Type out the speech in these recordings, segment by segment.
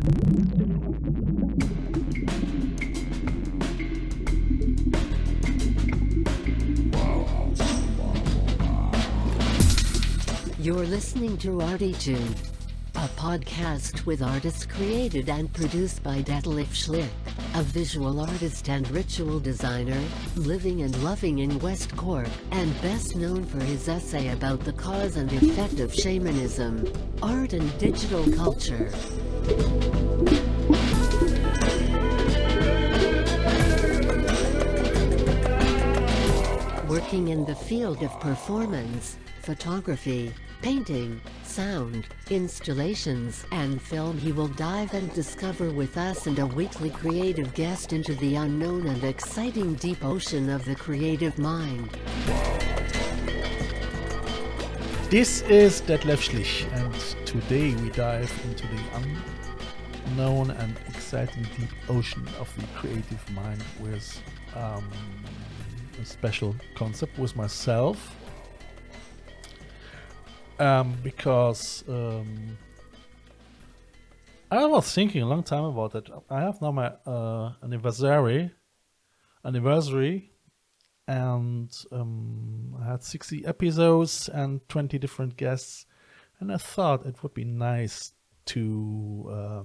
You're listening to ArTEEtude, a podcast with artists created and produced by Detlef Schlich, a visual artist and ritual designer, living and loving in West Cork, and best known for his essay about the cause and effect of shamanism, art and digital culture. Working in the field of performance, photography, painting, sound, installations, and film, he will dive and discover with us and a weekly creative guest into the unknown and exciting deep ocean of the creative mind. This is Detlef Schlich, and today we dive into the unknown and exciting deep ocean of the creative mind with a special concept with myself. Because I was thinking a long time about it. I have now my anniversary, and I had 60 episodes and 20 different guests, and I thought it would be nice to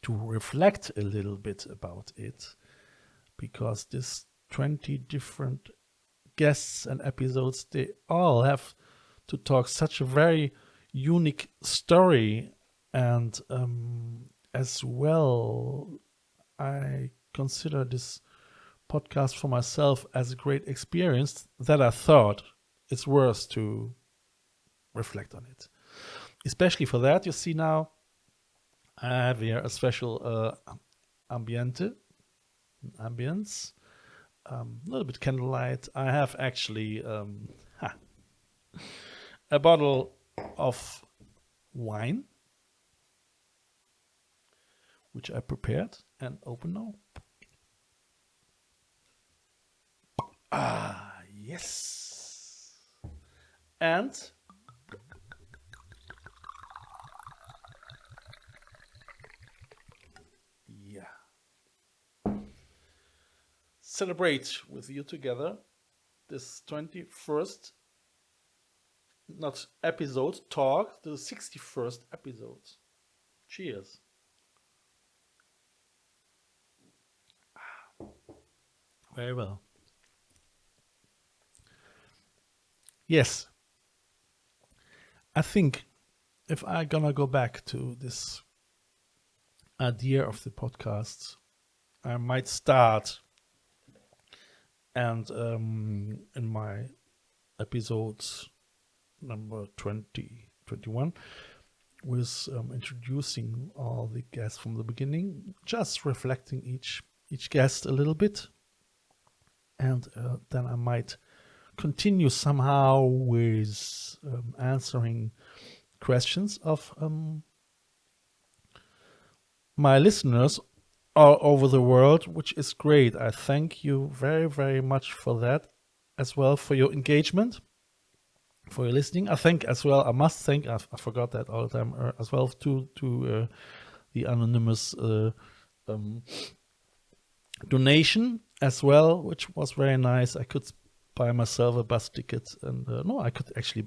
reflect a little bit about it, because this 20 different guests and episodes, they all have to talk such a very unique story, and as well I consider this podcast for myself as a great experience that I thought it's worth to reflect on it. Especially for that, you see now I have here a special ambience, a little bit candlelight. I have actually a bottle of wine, which I prepared and open now. Ah, yes. And yeah, celebrate with you together this 21st not episode, talk, the 61st episode. Cheers. Very well. Yes. I think if I'm gonna go back to this idea of the podcast, I might start and in my episodes number 21 with introducing all the guests from the beginning, just reflecting each guest a little bit, and then I might continue somehow with answering questions of my listeners all over the world, which is great. I thank you very, very much for that, as well for your engagement, for your listening. I think as well, I must thank, I forgot that all the time, as well to the anonymous donation as well, which was very nice. I could buy myself a bus ticket, and no, I could actually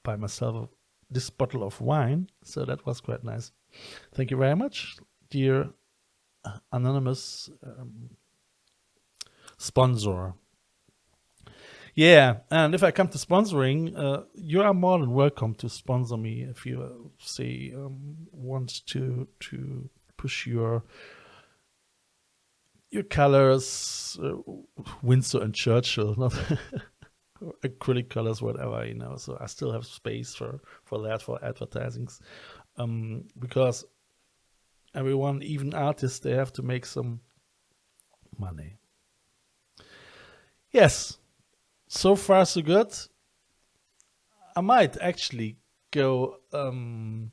buy myself this bottle of wine, so that was quite nice. Thank you very much, dear anonymous sponsor. Yeah, and if I come to sponsoring, you are more than welcome to sponsor me if you say want to push your colors, Winsor and Churchill, not acrylic colors, whatever, So I still have space for that, for advertisings, because everyone, even artists, they have to make some money. Yes. So far, so good. I might actually go and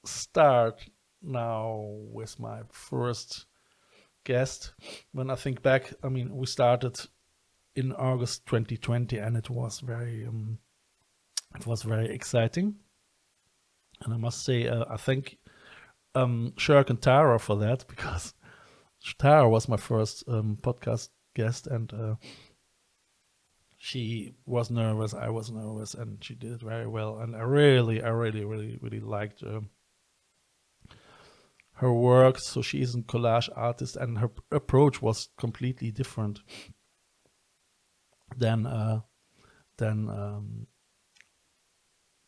start now with my first guest. When I think back, we started in August 2020, and it was very exciting. And I must say, I thank Sherkin Tara for that, because Tara was my first podcast guest, and she was nervous, I was nervous, and she did it very well. And I really liked her work. So she is a collage artist, and her approach was completely different than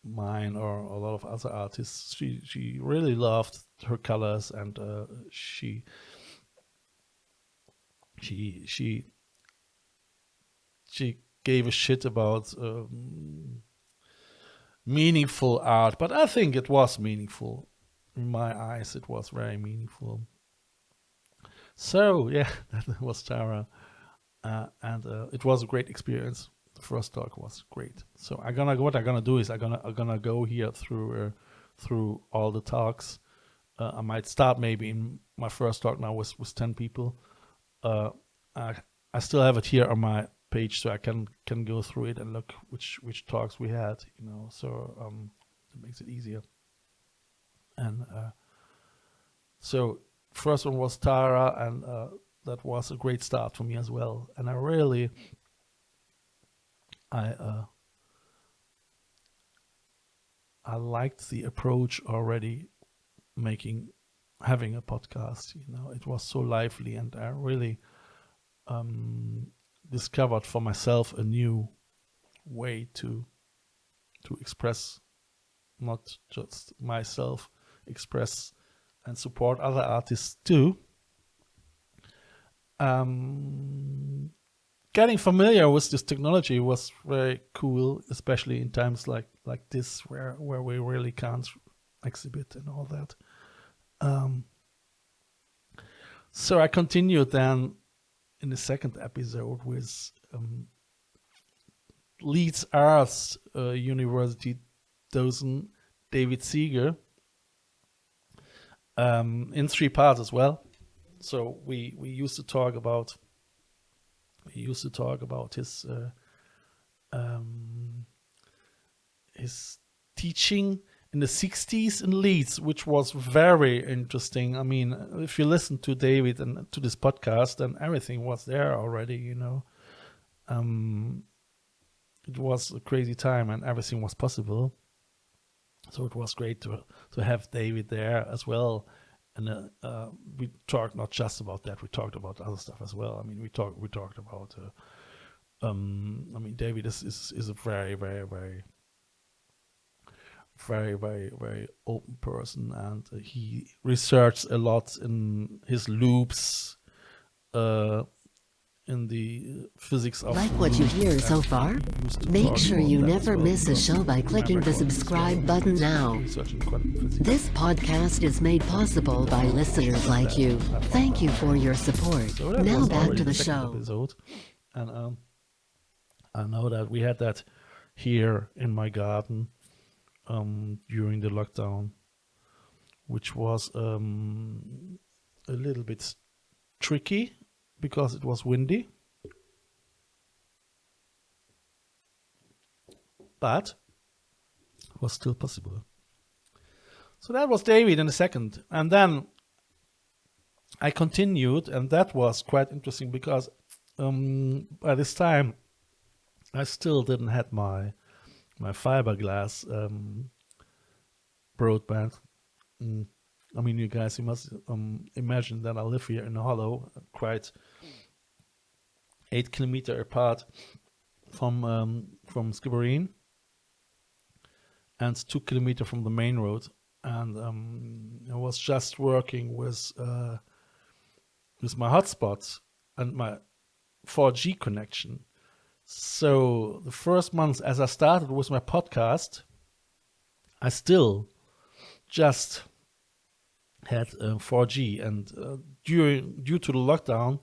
mine or a lot of other artists. She really loved her colors, and she gave a shit about meaningful art. But I think it was meaningful. In my eyes, it was very meaningful. So yeah, that was Tara, and it was a great experience. The first talk was great. So what I'm gonna do is I'm gonna go here through all the talks. I might start maybe in my first talk now with 10 people. I still have it here on my page, so I can go through it and look which talks we had, so it makes it easier. And so first one was Tara, and that was a great start for me as well. And I liked the approach already, having a podcast. It was so lively, and I really discovered for myself a new way to express, not just myself, express and support other artists too. Getting familiar with this technology was very cool, especially in times like this, where we really can't exhibit and all that. So I continued then in the second episode with Leeds Arts University docent David Seeger, in 3 parts as well. So we used to talk about his teaching in the 60s in Leeds, which was very interesting. I mean, if you listen to David and to this podcast, then everything was there already, It was a crazy time, and everything was possible. So it was great to have David there as well. And we talked not just about that; we talked about other stuff as well. I mean, we talked about. David is a very, very, very, very, very, very open person, and he researched a lot in his loops, in the physics of Like what you loops, hear so and far? he used to Make talk sure about you that as never well, miss a because show by my clicking the background is subscribe button now. researching quantum physics. This podcast is made possible by listeners like you. Thank you for your support. So that Now was back already to the second show. episode. And I know that we had that here in my garden during the lockdown, which was a little bit tricky because it was windy. But it was still possible. So that was David in a second. And then I continued, and that was quite interesting because by this time I still didn't have my fiberglass broadband. I mean, you guys, you must imagine that I live here in a hollow, quite 8 kilometers apart from Skibbereen, and 2 kilometers from the main road. And I was just working with my hotspot and my 4G connection. So the first month as I started with my podcast, I still just had 4G, and due to the lockdown,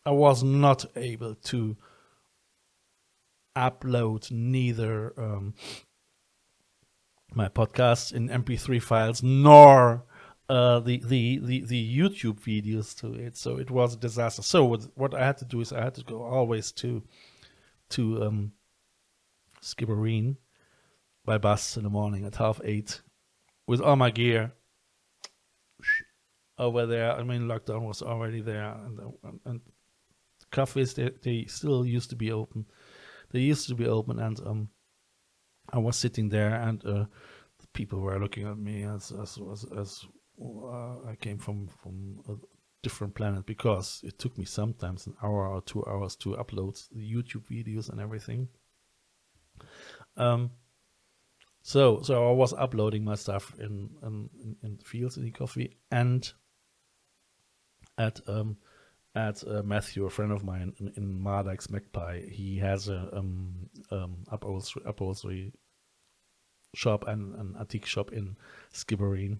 I was not able to upload neither my podcast in MP3 files nor the YouTube videos to it. So it was a disaster. So what I had to do is I had to go always to Skibbereen by bus in the morning at 7:30, with all my gear over there. I mean, lockdown was already there, and cafes they still used to be open. They used to be open, and I was sitting there, and the people were looking at me as I came from a different planet, because it took me sometimes an hour or 2 hours to upload the YouTube videos and everything. So I was uploading my stuff in the fields in the coffee, and at Matthew, a friend of mine in Mardak's Magpie, he has a upholstery shop and an antique shop in Skibbereen.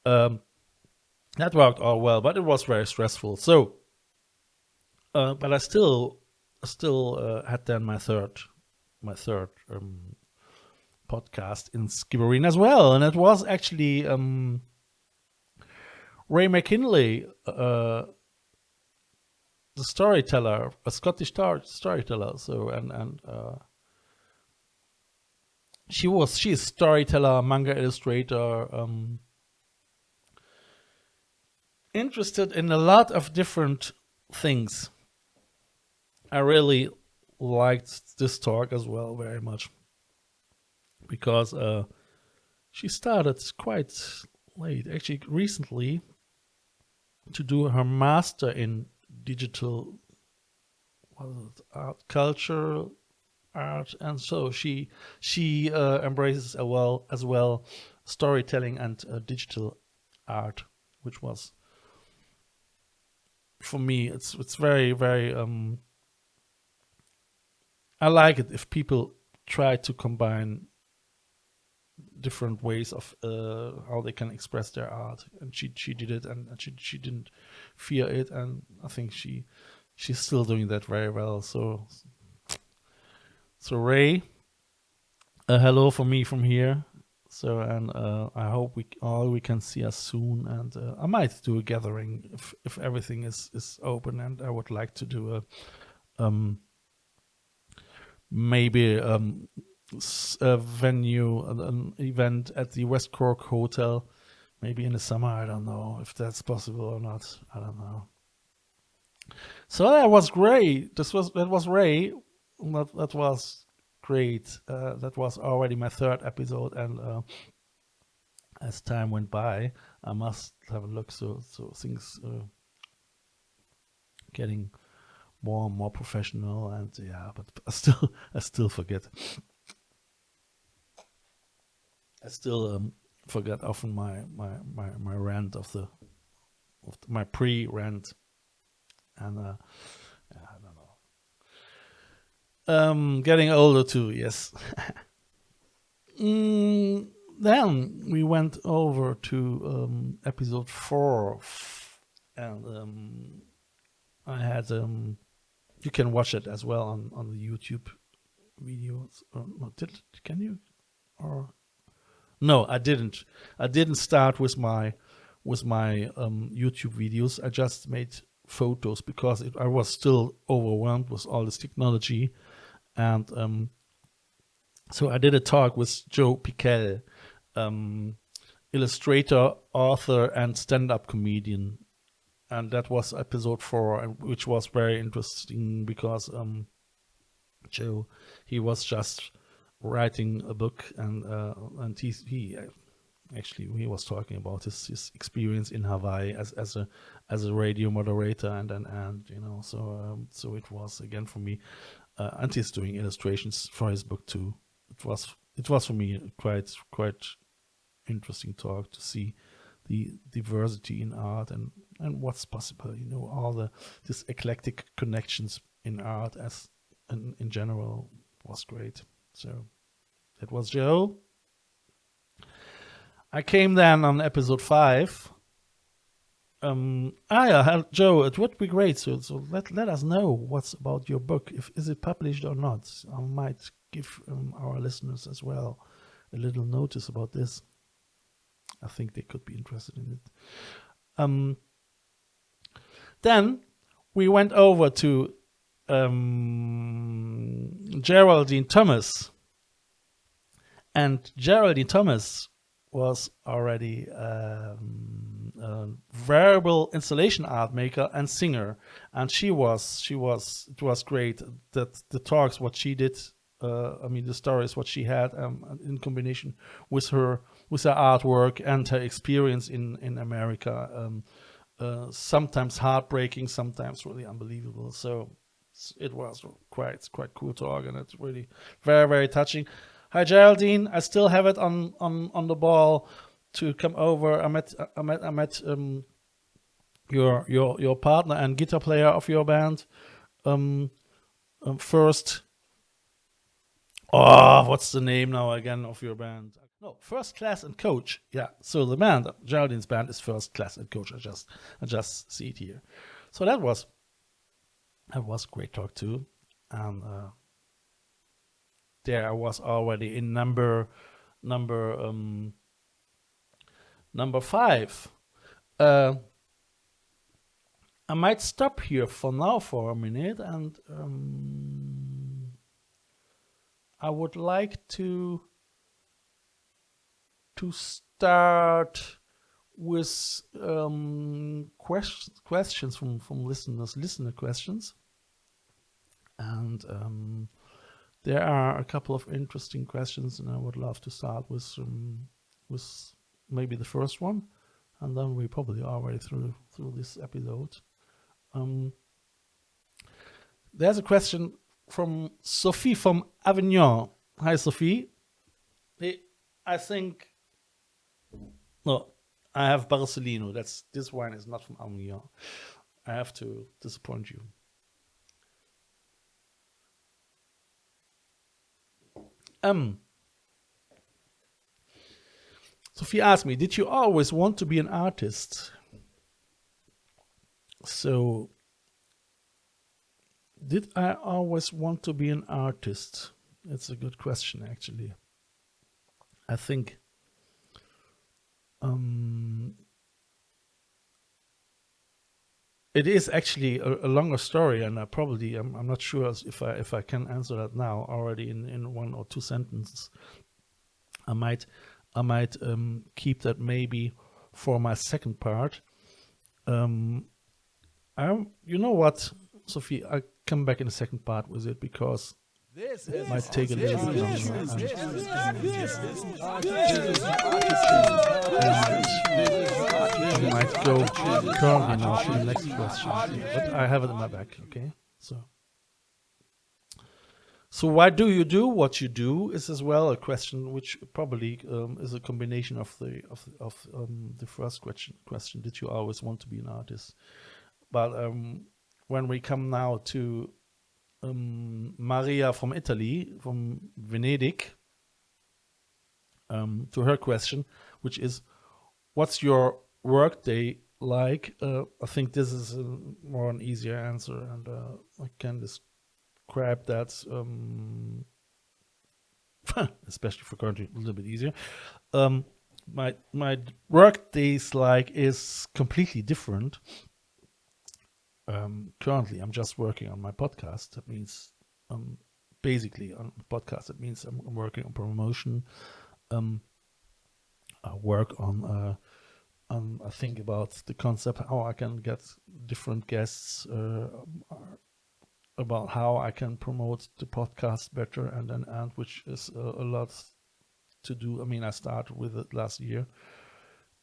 That worked all well, but it was very stressful. So, but I still had then my third podcast in Skibbereen as well, and it was actually Rae McKinlay, the storyteller, a Scottish storyteller. So and she's a storyteller, manga illustrator, interested in a lot of different things. I really liked this talk as well very much, because she started quite late, actually recently, to do her master in digital art, culture, art, and so she embraces as well storytelling and digital art, which was, for me, it's very, very I like it if people try to combine different ways of how they can express their art, and she did it, and she didn't fear it, and I think she's still doing that very well. So Rae, hello from me from here. So, and I hope we can see us soon, and I might do a gathering if everything is open, and I would like to do a maybe a venue, an event at the West Cork Hotel, maybe in the summer. I don't know if that's possible or not. I don't know. So that was great. That was Rae. That was great. That was already my third episode, and as time went by, I must have a look. So things getting more and more professional, and yeah, but I still forget. I still forget often my rant of my pre-rant, and yeah, I don't know. Getting older too, yes. Then we went over to episode 4, and I had you can watch it as well on the YouTube videos. Or not? Can you? Or no, I didn't. I didn't start with my YouTube videos. I just made photos because I was still overwhelmed with all this technology, and so I did a talk with Joe Pickell, illustrator, author, and stand-up comedian, and that was episode 4, which was very interesting because Joe, he was just writing a book, and he actually was talking about his experience in Hawaii as a radio moderator, and you know, so it was again for me, and he's doing illustrations for his book too. It was for me quite interesting talk to see the diversity in art and what's possible. You know, all this eclectic connections in art as in general was great. So that was Joe. I came then on episode 5. Joe, it would be great. So let us know what's about your book. Is it published or not? I might give our listeners as well a little notice about this. I think they could be interested in it. Then we went over to Geraldine Thomas. And Geraldine Thomas was already a variable installation art maker and singer, and it was great that the talks what she did. The stories what she had in combination with her artwork and her experience in America. Sometimes heartbreaking, sometimes really unbelievable. So it was quite cool talk, and it's really very, very touching. Hi Geraldine, I still have it on the ball to come over. I met your partner and guitar player of your band first. Oh, what's the name now again of your band? No, First Class and Coach. Yeah, so the band, Geraldine's band, is First Class and Coach. I just see it here. So that was a great talk too, and there I was already in number 5. I might stop here for now for a minute, and I would like to start with questions from listener questions, and there are a couple of interesting questions, and I would love to start with maybe the first one, and then we probably are already through this episode. There's a question from Sophie from Avignon. Hi, Sophie. I think. No, I have Barcelino. This wine is not from Avignon. I have to disappoint you. Sophie asked me, did you always want to be an artist? So, did I always want to be an artist? It's a good question, actually. I think it is actually a longer story, and I'm not sure if I can answer that now already in 1 or 2 sentences. I might keep that maybe for my second part. You know what, Sophie? I'll come back in the second part with it, because it might take a little bit longer. I might go currently now to the next question, but I have it in my back. Okay, so why do you do what you do is as well a question which probably is a combination of the first question. Did you always want to be an artist? But when we come now to Maria from Italy, from Venedig, to her question, which is, what's your work day like? I think this is more an easier answer, and I can describe that, especially for currently a little bit easier. My work days is completely different. Currently, I'm just working on my podcast. That means, basically, on the podcast, that means I'm working on promotion. I work on, I think about the concept, how I can get different guests, about how I can promote the podcast better, and which is a lot to do. I mean, I started with it last year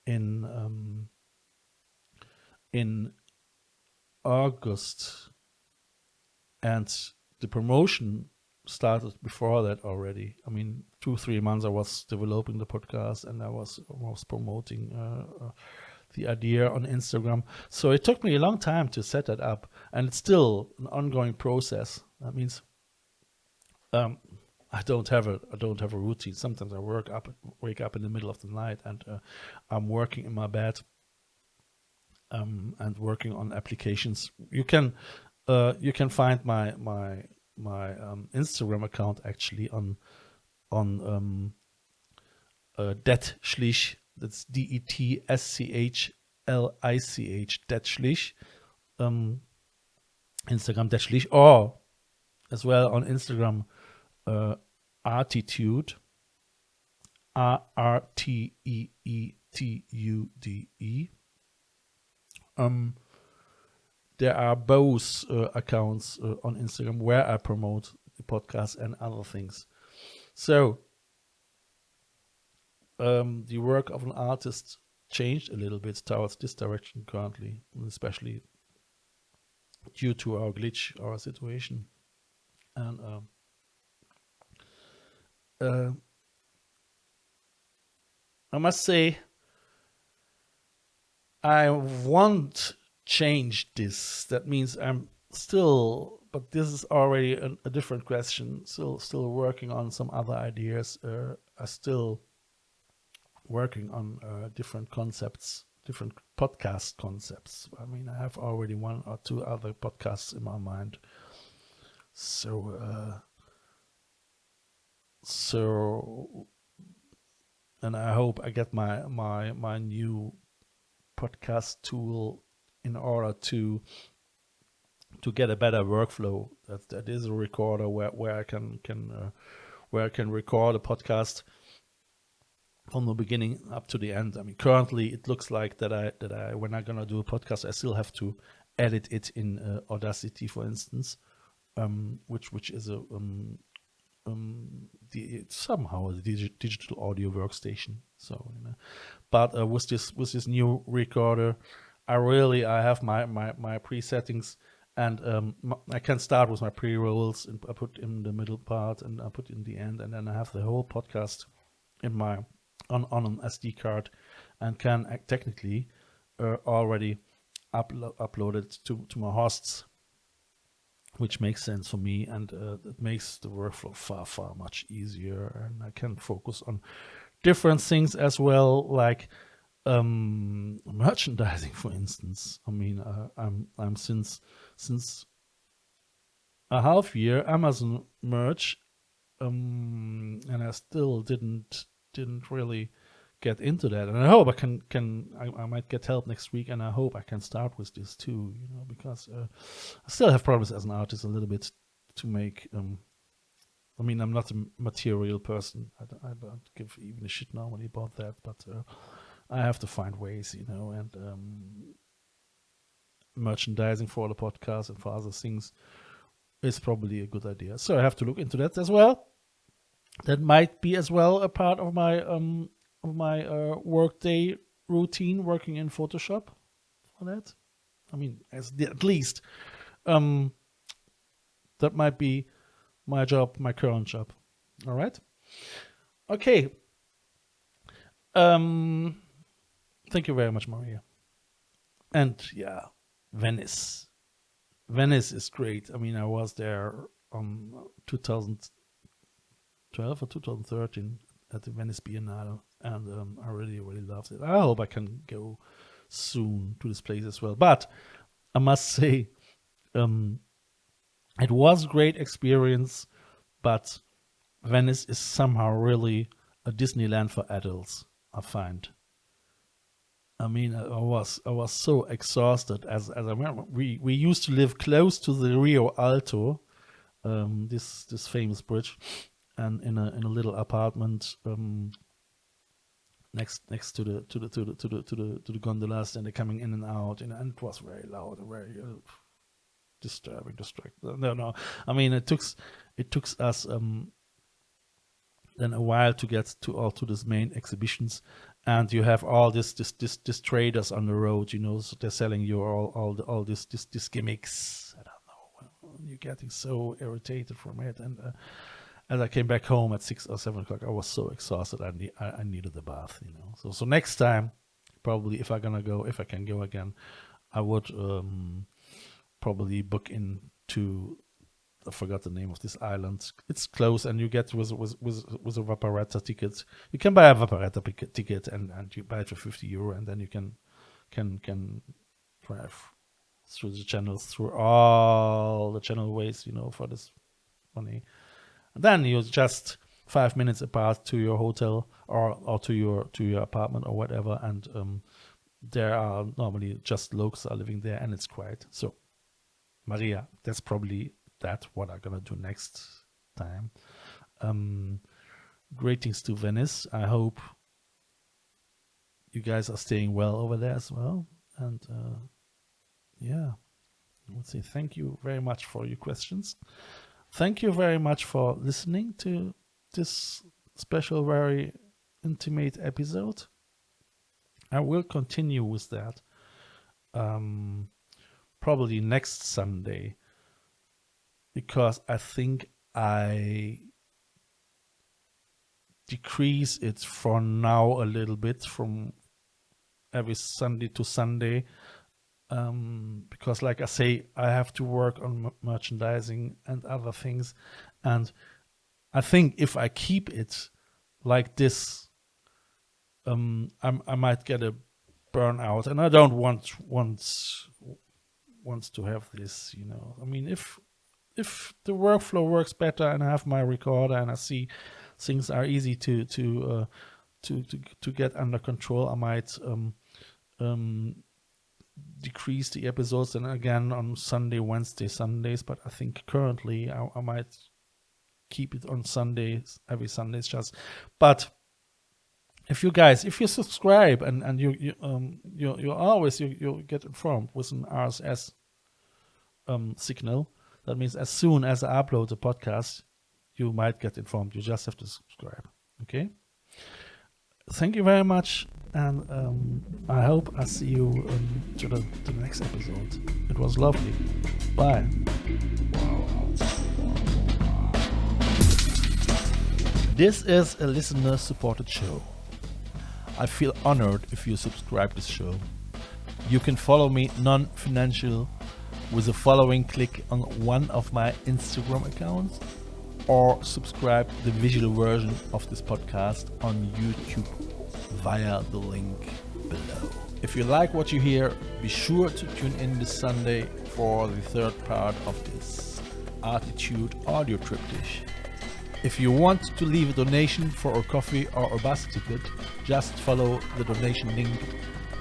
in August, and the promotion started before that already. I mean, 2-3 months I was developing the podcast, and I was promoting the idea on Instagram. So it took me a long time to set that up, and it's still an ongoing process. That means I don't have a routine. Sometimes I wake up in the middle of the night, and I'm working in my bed. And working on applications. You can find my Instagram account actually on Det Schlich. That's DETSCHLICH. Det Schlich. Instagram Det Schlich, or as well on Instagram ArTEEtude. ArTEEtude. There are both accounts on Instagram where I promote the podcast and other things. So the work of an artist changed a little bit towards this direction currently, especially due to our glitch, our situation. And I must say, I want change this. That means I'm still, but this is already a different question. Still working on some other ideas. I still working on different concepts, different podcast concepts. I mean, I have already 1 or 2 other podcasts in my mind. So, and I hope I get my new podcast tool in order to get a better workflow. That is a recorder where I can record a podcast from the beginning up to the end. I mean, currently it looks like that I when I'm gonna do a podcast, I still have to edit it in Audacity, for instance, which is somehow a digital audio workstation. So, but with this new recorder, I have my pre-settings, and I can start with my pre-rolls, and I put in the middle part, and I put in the end, and then I have the whole podcast in my on an SD card, and can technically already upload it to my hosts, which makes sense for me, and it makes the workflow far much easier, and I can focus on different things as well, like merchandising, for instance. I mean, I'm since a half year Amazon merch, and I still didn't really get into that, and I hope I might get help next week, and I hope I can start with this too, because I still have problems as an artist a little bit to make. I mean, I'm not a material person. I don't give even a shit normally about that, but I have to find ways, and merchandising for the podcast and for other things is probably a good idea. So I have to look into that as well. That might be as well a part of my workday routine, working in Photoshop for that. I mean, at least that might be my job, my current job. All right. Okay. Thank you very much, Maria. And yeah, Venice. Venice is great. I mean, I was there 2012 or 2013 at the Venice Biennale, and I really loved it. I hope I can go soon to this place as well. But I must say, it was a great experience, but Venice is somehow really a Disneyland for adults, I find. I mean, I was so exhausted as I remember. We used to live close to the Rio Alto, this famous bridge, and in a little apartment next to the gondolas, and they're coming in and out, and it was very loud and very disturbing. No. I mean, it took us then a while to get to this main exhibitions, and you have all this traders on the road, so they're selling you all this gimmicks. I don't know. You're getting so irritated from it, and as I came back home at 6 or 7 o'clock, I was so exhausted. I needed a bath, So next time, probably if I can go again, I would probably book into. I forgot the name of this island. It's close, and you get with a Vaporetta ticket. You can buy a Vaporetta ticket, and you buy it for €50, and then you can drive through the channels, through all the channel ways, for this money. And then you're just 5 minutes apart to your hotel or to your apartment or whatever, and there are normally just locals are living there, and it's quiet. So, Maria, that's probably what I'm gonna do next time. greetings to Venice. I hope you guys are staying well over there as well. And yeah, I would say thank you very much for your questions. Thank you very much for listening to this special, very intimate episode. I will continue with that probably next Sunday, because I think I decrease it for now a little bit from every Sunday to Sunday, because like I say, I have to work on merchandising and other things, and I think if I keep it like this, I might get a burnout, and I don't want to have this. I mean, if the workflow works better and I have my recorder and I see things are easy to get under control, I might decrease the episodes and again on Sunday, Wednesday, Sundays. But I think currently I might keep it on Sundays, every Sundays just. But if you subscribe and you always get informed with an RSS signal, that means as soon as I upload the podcast, you might get informed. You just have to subscribe. Okay. Thank you very much, and I hope I see you to the next episode. It was lovely. Bye. This is a listener-supported show. I feel honored if you subscribe this show. You can follow me non-financial with the following click on one of my Instagram accounts, or subscribe the visual version of this podcast on YouTube via the link below. If you like what you hear, be sure to tune in this Sunday for the third part of this ArTEEtude audio triptych. If you want to leave a donation for a coffee or a bus ticket, just follow the donation link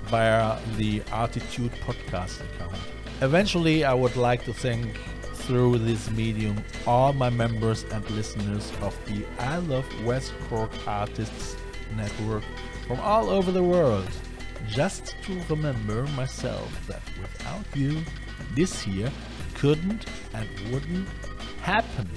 via the ArTEEtude podcast account. Eventually, I would like to thank, through this medium, all my members and listeners of the I Love West Cork Artists Network from all over the world. Just to remember myself that without you, this year couldn't and wouldn't happen.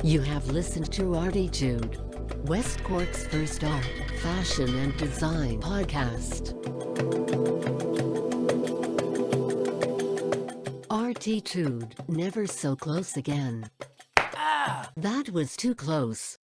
You have listened to ArTEEtude, West Cork's first art, fashion and design podcast. ArTEEtude, never so close again. That was too close.